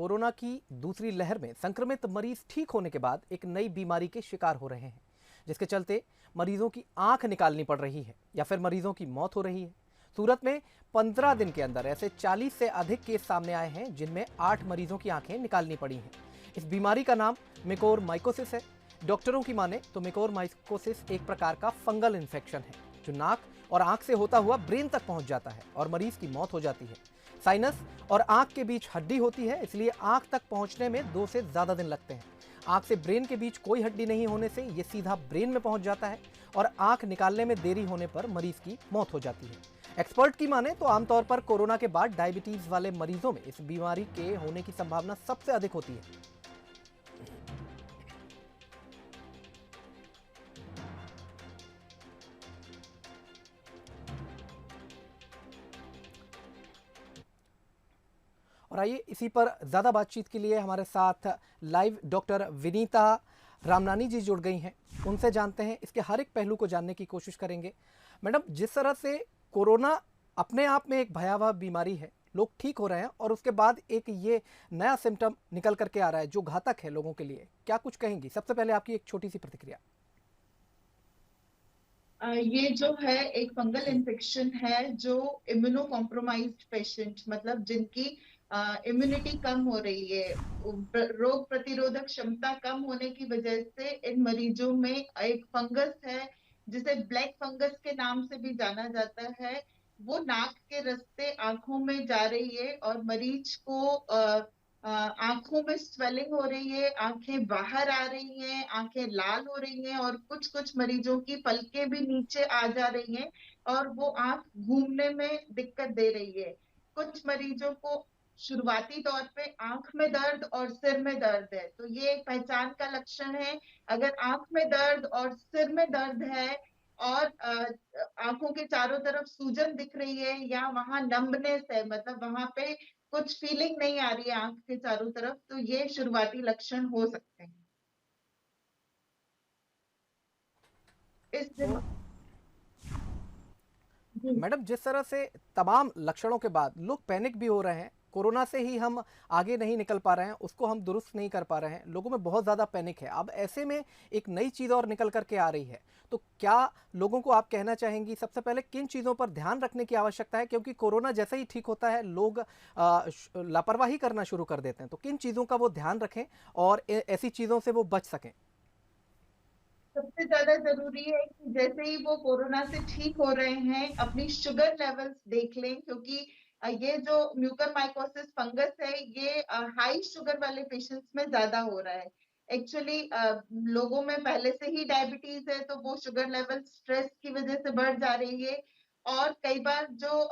Corona की दूसरी लहर में संक्रमित मरीज ठीक होने के बाद एक नई बीमारी के शिकार हो रहे हैं, जिसके चलते मरीजों की आंख निकालनी पड़ रही है या फिर मरीजों की मौत हो रही है। सूरत में 15 दिन के अंदर ऐसे 40 से अधिक केस सामने आए हैं, जिनमें 8 मरीजों की आंखें निकालनी पड़ी हैं। इस बीमारी का नाम म्यूकोर माइकोसिस है। डॉक्टरों की माने तो म्यूकोर माइकोसिस एक प्रकार का फंगल इन्फेक्शन है, जो नाक और आंख से होता हुआ ब्रेन तक पहुंच जाता है और मरीज की मौत हो जाती है। साइनस और आंख के बीच हड्डी होती है, इसलिए आंख तक पहुंचने में 2 से ज्यादा दिन लगते हैं। आंख से ब्रेन के बीच कोई हड्डी नहीं होने से यह सीधा ब्रेन में पहुंच जाता है और आंख निकालने में देरी होने पर मरीज की मौत हो जाती है। एक्सपर्ट की माने तो आमतौर पर कोरोना के बाद डायबिटीज वाले मरीजों में इस बीमारी के होने की संभावना सबसे अधिक होती है। और आइए इसी पर ज़्यादा बातचीत के लिए हमारे साथ लाइव डॉक्टर विनीता रामनानी जी जुड़ गई हैं। उनसे जानते हैं, इसके हर एक पहलू को जानने की कोशिश करेंगे। मैडम, जिस तरह से कोरोना अपने आप में एक भयावह बीमारी है, लोग ठीक हो रहे हैं और उसके बाद एक ये नया सिम्टम निकल करके आ रहा है जो घातक है लोगों के लिए, क्या कुछ कहेंगी? सबसे पहले आपकी एक छोटी सी प्रतिक्रिया। ये जो है एक फंगल इन्फेक्शन है जो इम्यूनो कॉम्प्रोमाइज्ड पेशेंट, मतलब जिनकी इम्यूनिटी कम हो रही है, रोग प्रतिरोधक क्षमता कम होने की वजह से इन मरीजों में एक फंगस है जिसे ब्लैक फंगस के नाम से भी जाना जाता है। वो नाक के रास्ते आंखों में जा रही है और मरीज को आंखों में स्वेलिंग हो रही है, आंखें बाहर आ रही हैं, आंखें लाल हो रही हैं और कुछ कुछ मरीजों की पलकें भी नीचे आ जा रही हैं और वो आंख घूमने में दिक्कत दे रही है। कुछ मरीजों को शुरुआती तौर पे आंख में दर्द और सिर में दर्द है, तो ये एक पहचान का लक्षण है। अगर आंख में दर्द और सिर में दर्द है और आंखों के चारों तरफ सूजन दिख रही है या वहां नंबनेस है, मतलब वहां पे कुछ फीलिंग नहीं आ रही है आंख के चारों तरफ, तो ये शुरुआती लक्षण हो सकते हैं। इस तो दिन जी। मैडम, जिस तरह से तमाम लक्षणों के बाद लोग पैनिक भी हो रहे हैं, कोरोना से ही हम आगे नहीं निकल पा रहे हैं, उसको हम दुरुस्त नहीं कर पा रहे हैं, लोगों में बहुत ज़्यादा पैनिक है। अब ऐसे में एक नई चीज़ और निकल करके आ रही है, तो क्या लोगों को आप कहना चाहेंगी सबसे पहले किन चीज़ों पर ध्यान रखने की आवश्यकता है? क्योंकि कोरोना जैसे ही ठीक होता है लोग लापरवाही करना शुरू कर देते हैं, तो किन चीज़ों का वो ध्यान रखें और ऐसी चीज़ों से वो बच सकें? सबसे ज्यादा जरूरी है कि जैसे ही वो कोरोना से ठीक हो रहे हैं अपनी शुगर लेवल्स देख लें, क्योंकि ये जो म्यूकर माइकोसिस फंगस है ये हाई शुगर वाले पेशेंट्स में ज्यादा हो रहा है। एक्चुअली लोगों में पहले से ही डायबिटीज है तो वो शुगर लेवल स्ट्रेस की वजह से बढ़ जा रही है और कई बार जो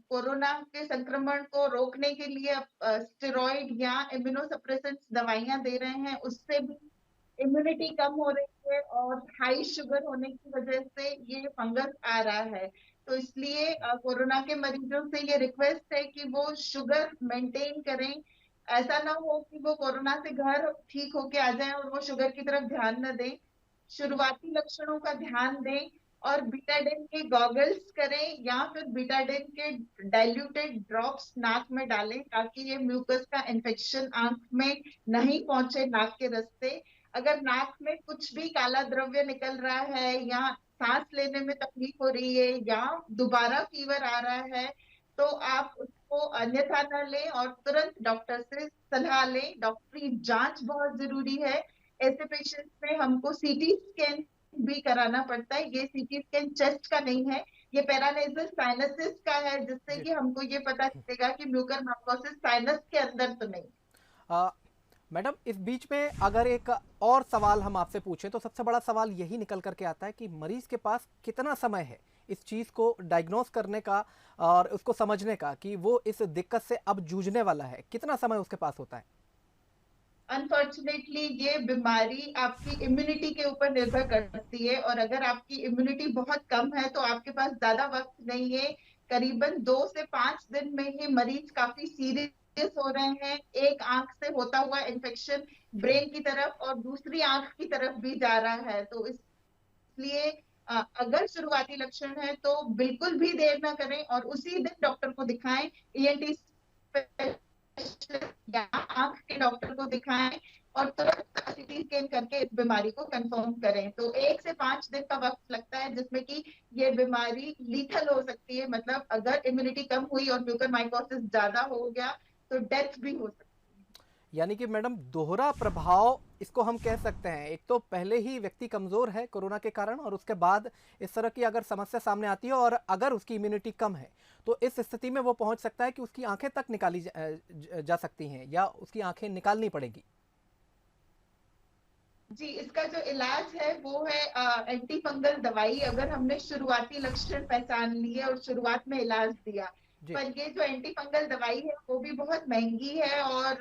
कोरोना के संक्रमण को रोकने के लिए स्टेरॉइड या इम्यूनोसप्रेसेंट्स दवाइयां दे रहे हैं, उससे भी इम्यूनिटी कम हो रही है और हाई शुगर होने की वजह से ये फंगस आ रहा है। तो इसलिए कोरोना के मरीजों से ये रिक्वेस्ट है कि वो शुगर मेंटेन करें। ऐसा ना हो कि वो कोरोना से घर ठीक होके आ जाएं और वो शुगर की तरफ ध्यान न दें। शुरुआती लक्षणों का ध्यान दें और बीटाडिन के गॉगल्स करें या फिर बीटाडिन के डाइल्यूटेड ड्रॉप्स नाक में डालें ताकि ये म्यूकस का इन्फेक्शन आंख में नहीं पहुंचे नाक के रास्ते। अगर नाक में कुछ भी काला द्रव्य निकल रहा है या सांस लेने में तकलीफ हो रही है या दोबारा फीवर आ रहा है तो आप उसको अन्यथा न लें और तुरंत डॉक्टर से सलाह लें। डॉक्टरी जांच बहुत जरूरी है। ऐसे पेशेंट्स में हमको सीटी स्कैन भी कराना पड़ता है। ये सीटी स्कैन चेस्ट का नहीं है, ये पैरानेजल साइनसिस का है, जिससे जी। कि हमको ये पता चलेगा कि म्यूकर मार्कोसिस साइनस के अंदर तो नहीं। अ, मैडम, इस बीच में अगर एक और सवाल हम आपसे पूछें तो सबसे बड़ा सवाल यही निकल करके आता है कि मरीज के पास कितना समय है इस चीज़ को डायग्नोस करने का और उसको समझने का कि वो इस दिक्कत से अब जूझने वाला है, कितना समय उसके पास होता है? अनफॉर्चुनेटली ये बीमारी आपकी इम्यूनिटी के ऊपर निर्भर करती है और अगर आपकी इम्यूनिटी बहुत कम है तो आपके पास ज्यादा वक्त नहीं है। करीबन 2 से 5 दिन में ही मरीज काफी सीरियस हो रहे हैं। एक आंख से होता हुआ इन्फेक्शन ब्रेन की तरफ और दूसरी आंख की तरफ भी जा रहा है, तो इसलिए अगर शुरुआती लक्षण है तो बिल्कुल भी देर ना करें और उसी दिन डॉक्टर को दिखाएं। ईएनटी स्पेशलिस्ट या आंख के डॉक्टर को दिखाएं और तुरंत सीटी स्कैन करके इस बीमारी को कंफर्म करें। तो 1 से 5 दिन का वक्त लगता है जिसमें कि ये बीमारी लीथल हो सकती है, मतलब अगर इम्यूनिटी कम हुई और म्यूकरमाइकोसिस ज्यादा हो गया तो डेथ भी हो सकती है। यानी कि मैडम दोहरा प्रभाव इसको हम कह सकते हैं, एक तो पहले ही व्यक्ति कमजोर है कोरोना के कारण, और उसके बाद इस तरह की अगर समस्या सामने आती है और अगर उसकी इम्यूनिटी कम है तो इस स्थिति में वो पहुंच सकता है कि उसकी आंखें तक निकाली जा सकती हैं या उसकी आंखें निकालनी पड़ेगी। जी, इसका जो इलाज है वो है एंटी फंगल दवाई। अगर हमने शुरुआती लक्षण पहचान लिए और शुरुआत में इलाज दिया, जी। पर ये जो एंटी फंगल दवाई है वो भी बहुत महंगी है और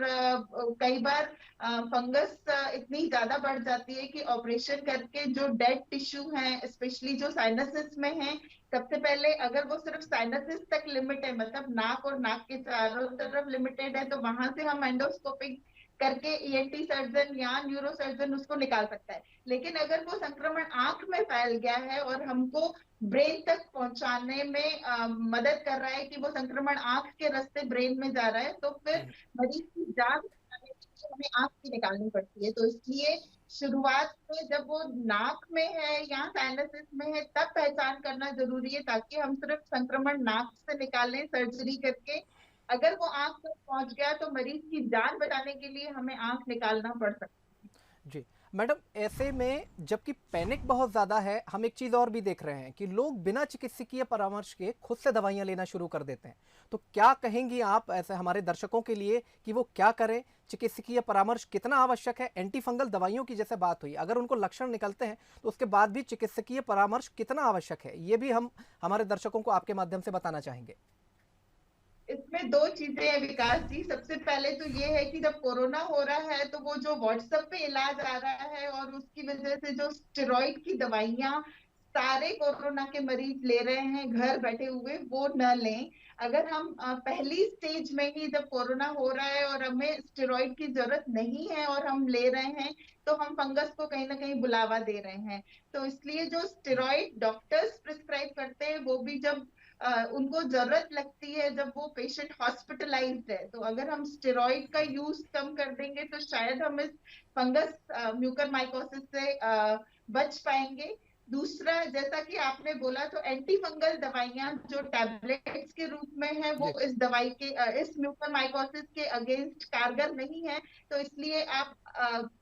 कई बार फंगस इतनी ज्यादा बढ़ जाती है कि ऑपरेशन करके जो डेड टिश्यू है, स्पेशली जो साइनसिस में है, सबसे पहले अगर वो सिर्फ साइनसिस तक लिमिट है, मतलब नाक और नाक के चारों तरफ लिमिटेड है, तो वहां से हम एंडोस्कोपिक करके ईएनटी सर्जन या न्यूरो सर्जन उसको निकाल सकता है। लेकिन अगर वो संक्रमण आंख में फैल गया है और हमको ब्रेन तक पहुंचाने में मदद कर रहा है कि वो संक्रमण आंख के रास्ते ब्रेन में जा रहा है, तो फिर मरीज की जान बचाने के लिए हमें आंख की निकालनी पड़ती है। तो इसलिए शुरुआत में जब वो नाक में है या साइनसिस में है तब पहचान करना जरूरी है, ताकि हम सिर्फ संक्रमण नाक से निकालें सर्जरी करके। अगर वो आंख तक पहुंच गया तो मरीज की जान बचाने के लिए हमें आंख निकालना पड़ सकता है। जी मैडम, ऐसे में जबकि पैनिक बहुत ज़्यादा है, हम एक चीज़ और भी देख रहे हैं कि लोग बिना चिकित्सकीय परामर्श के खुद से दवाइयाँ लेना शुरू कर देते हैं। तो क्या कहेंगी आप ऐसे हमारे दर्शकों के लिए कि वो क्या करें, चिकित्सकीय परामर्श कितना आवश्यक है? एंटी फंगल दवाइयों की जैसे बात हुई, अगर उनको लक्षण निकलते हैं तो उसके बाद भी चिकित्सकीय परामर्श कितना आवश्यक है, ये भी हम हमारे दर्शकों को आपके माध्यम से बताना चाहेंगे। इसमें दो चीजें हैं विकास जी। सबसे पहले तो ये है कि जब कोरोना हो रहा है तो वो जो व्हाट्सएप पे इलाज आ रहा है और उसकी वजह से जो स्टेरॉइड की दवाइयां सारे कोरोना के मरीज ले रहे हैं घर बैठे हुए, वो न लें। अगर हम पहली स्टेज में ही जब कोरोना हो रहा है और हमें स्टेरॉइड की जरूरत नहीं है और हम ले रहे हैं, तो हम फंगस को कहीं ना कहीं बुलावा दे रहे हैं। तो इसलिए जो स्टेरॉइड डॉक्टर्स प्रिस्क्राइब करते हैं वो भी जब उनको जरूरत लगती है, जब वो पेशेंट हॉस्पिटलाइज्ड है, तो अगर हम स्टेरॉइड का यूज कम कर देंगे तो शायद हम इस फंगस म्यूकरमाइकोसिस से बच पाएंगे। दूसरा, जैसा कि आपने बोला, तो एंटी फंगल दवाइयां जो टैबलेट्स के रूप में है वो जी। इस दवाई के इस म्यूकरमाइकोसिस के अगेंस्ट कारगर नहीं है। तो इसलिए आप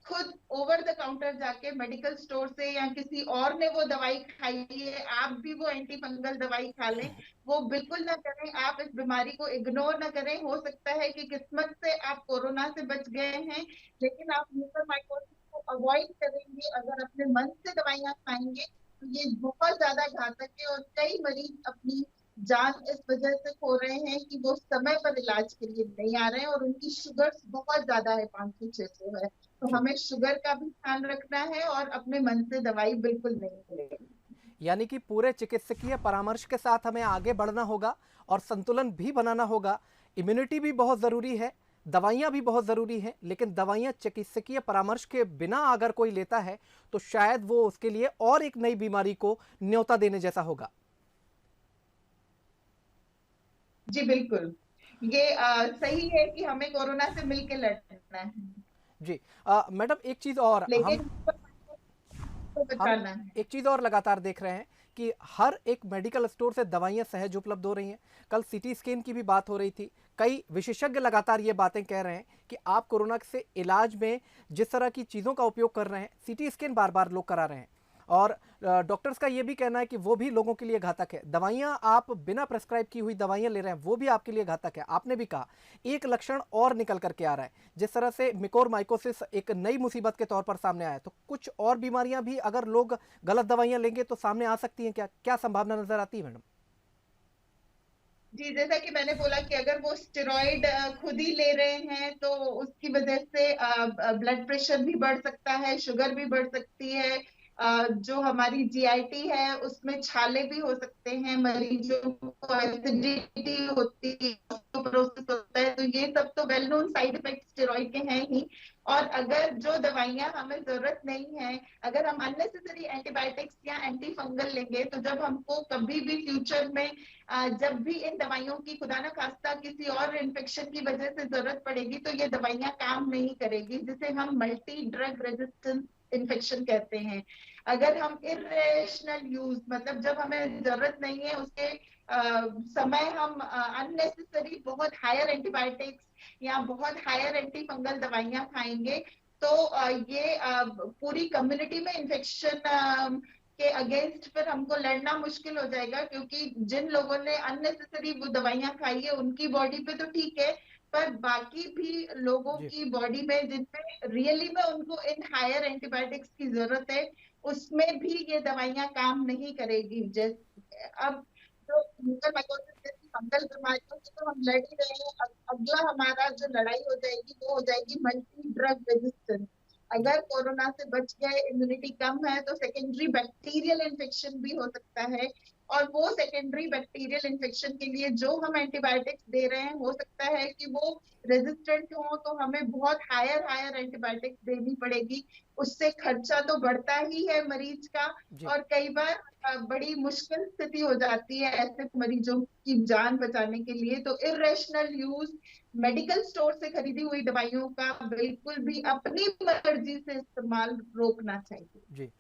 खुद ओवर द काउंटर जाके मेडिकल स्टोर से या किसी और ने वो दवाई खाई है, आप भी वो एंटी फंगल दवाई खा लें, वो बिल्कुल ना करें। आप इस बीमारी को इग्नोर ना करें। हो सकता है कि किस्मत से आप कोरोना से बच गए हैं, लेकिन आप म्यूकरमाइकोसिस को अवॉइड करेंगे अगर अपने मन से दवाइयां खाएंगे, तो ये बहुत ज्यादा घातक है और कई मरीज अपनी जान इस वजह से खो रहे हैं कि वो समय पर इलाज के लिए नहीं आ रहे हैं और उनकी शुगर बहुत ज्यादा है, 500-600 है। तो जी। हमें शुगर का भी ध्यान रखना है और अपने मन से दवाई बिल्कुल नहीं लेनी। यानी कि पूरे चिकित्सकीय परामर्श के साथ हमें आगे बढ़ना होगा और संतुलन भी बनाना होगा। इम्यूनिटी भी बहुत ज़रूरी है, दवाइयाँ भी बहुत ज़रूरी हैं, लेकिन दवाइयाँ चिकित्सकीय परामर्श के बिना अगर कोई लेता है तो शायद वो उसके लिए और एक नई बीमारी को न्योता देने जैसा होगा। जी बिल्कुल, ये सही है कि हमें कोरोना से मिलके लड़ना है, जी। मैडम एक चीज़ और लेकिन को हम बचाना है। एक चीज़ और लगातार देख रहे हैं कि हर एक मेडिकल स्टोर से दवाइयाँ सहज उपलब्ध हो रही हैं। कल सीटी स्कैन की भी बात हो रही थी। कई विशेषज्ञ लगातार ये बातें कह रहे हैं कि आप कोरोना से इलाज में जिस तरह की चीज़ों का उपयोग कर रहे हैं, सीटी स्कैन बार बार लोग करा रहे हैं, और डॉक्टर्स का ये भी कहना है कि वो भी लोगों के लिए घातक है। दवाइयाँ आप बिना प्रेस्क्राइब की हुई दवाइयाँ ले रहे हैं, वो भी आपके लिए घातक है। आपने भी कहा एक लक्षण और निकल करके आ रहा है, जिस तरह से म्यूकोरमाइकोसिस एक नई मुसीबत के तौर पर सामने आया, तो कुछ और बीमारियां भी अगर लोग गलत दवाइयां लेंगे तो सामने आ सकती हैं। क्या क्या संभावना नजर आती है मैडम? जी, जैसा कि मैंने बोला कि अगर वो स्टेरॉइड खुद ही ले रहे हैं तो उसकी वजह से ब्लड प्रेशर भी बढ़ सकता है, शुगर भी बढ़ सकती है। जो हमारी जीआईटी है उसमें छाले भी हो सकते हैं, मरीजों को एसिडिटी होती है, ऑस्टियोपोरोसिस होता है। तो ये सब तो well known side effect steroid के हैं ही। और अगर जो दवाइयां हमें जरूरत नहीं है, अगर हम अननेसेसरी एंटीबायोटिक्स या एंटी फंगल लेंगे, तो जब हमको कभी भी फ्यूचर में जब भी इन दवाइयों की खुदा ना खास्ता किसी और इन्फेक्शन की वजह से जरूरत पड़ेगी, तो ये दवाइयां काम नहीं करेगी, जिसे हम मल्टी ड्रग रेजिस्टेंस इन्फेक्शन कहते हैं। अगर हम इरेशनल यूज, मतलब जब हमें जरूरत नहीं है उसके समय हम अननेसेसरी बहुत हायर एंटीबायोटिक्स या बहुत हायर एंटी फंगल दवाइयां खाएंगे, तो ये पूरी कम्युनिटी में इन्फेक्शन के अगेंस्ट फिर हमको लड़ना मुश्किल हो जाएगा, क्योंकि जिन लोगों ने अननेसेसरी वो दवाइयां खाई है उनकी बॉडी पे तो ठीक है, पर बाकी भी लोगों जी। की बॉडी में जिनमें रियली में उनको इन हायर एंटीबायोटिक्स की जरूरत है, उसमें भी ये दवाइयां काम नहीं करेगी। जैसे अब जो न्यूकल माइकोसिस जैसी फंगल बीमारियों से तो हम लड़ ही रहे हैं, अगला हमारा जो लड़ाई हो जाएगी वो हो जाएगी मल्टी ड्रग रेजिस्टेंस। जी। अगर कोरोना से बच गए, इम्यूनिटी कम है, तो सेकेंडरी बैक्टीरियल इन्फेक्शन भी हो सकता है, और वो सेकेंडरी बैक्टीरियल इन्फेक्शन के लिए जो हम एंटीबायोटिक्स दे रहे हैं, हो सकता है कि वो रेजिस्टेंट हो, तो हमें बहुत हायर हायर एंटीबायोटिक्स देनी पड़ेगी। उससे खर्चा तो बढ़ता ही है मरीज का, जी। और कई बार बड़ी मुश्किल स्थिति हो जाती है ऐसे मरीजों की जान बचाने के लिए। तो इरेशनल यूज, मेडिकल स्टोर से खरीदी हुई दवाइयों का बिल्कुल भी अपनी मर्जी से इस्तेमाल रोकना चाहिए। जी।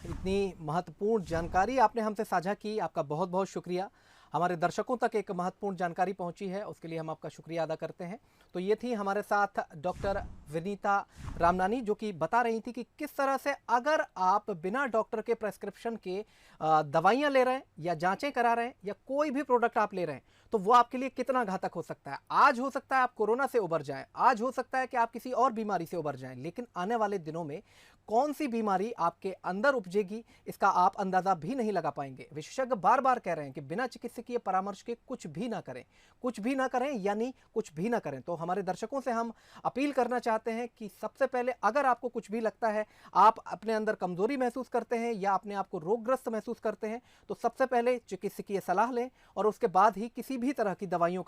इतनी महत्वपूर्ण जानकारी आपने हमसे साझा की, आपका बहुत बहुत शुक्रिया। हमारे दर्शकों तक एक महत्वपूर्ण जानकारी पहुंची है, उसके लिए हम आपका शुक्रिया अदा करते हैं। तो ये थी हमारे साथ डॉक्टर विनीता रामनानी, जो कि बता रही थी कि किस तरह से अगर आप बिना डॉक्टर के प्रेस्क्रिप्शन के दवाइयाँ ले रहे हैं या जांचें करा रहे हैं या कोई भी प्रोडक्ट आप ले रहे हैं, तो वो आपके लिए कितना घातक हो सकता है। आज हो सकता है आप कोरोना से उबर जाएं, आज हो सकता है कि आप किसी और बीमारी से उबर जाएं, लेकिन आने वाले दिनों में कौन सी बीमारी आपके अंदर उपजेगी, इसका आप अंदाजा भी नहीं लगा पाएंगे। विशेषज्ञ बार बार कह रहे हैं कि बिना चिकित्सकीय परामर्श के कुछ भी ना करें, कुछ भी ना करें, यानी कुछ भी ना करें। तो हमारे दर्शकों से हम अपील करना चाहते हैं कि सबसे पहले अगर आपको कुछ भी लगता है, आप अपने अंदर कमजोरी महसूस करते हैं या अपने आप को रोगग्रस्त महसूस करते हैं, तो सबसे पहले चिकित्सकीय सलाह लें और उसके बाद ही किसी भी तरह की दवाइयों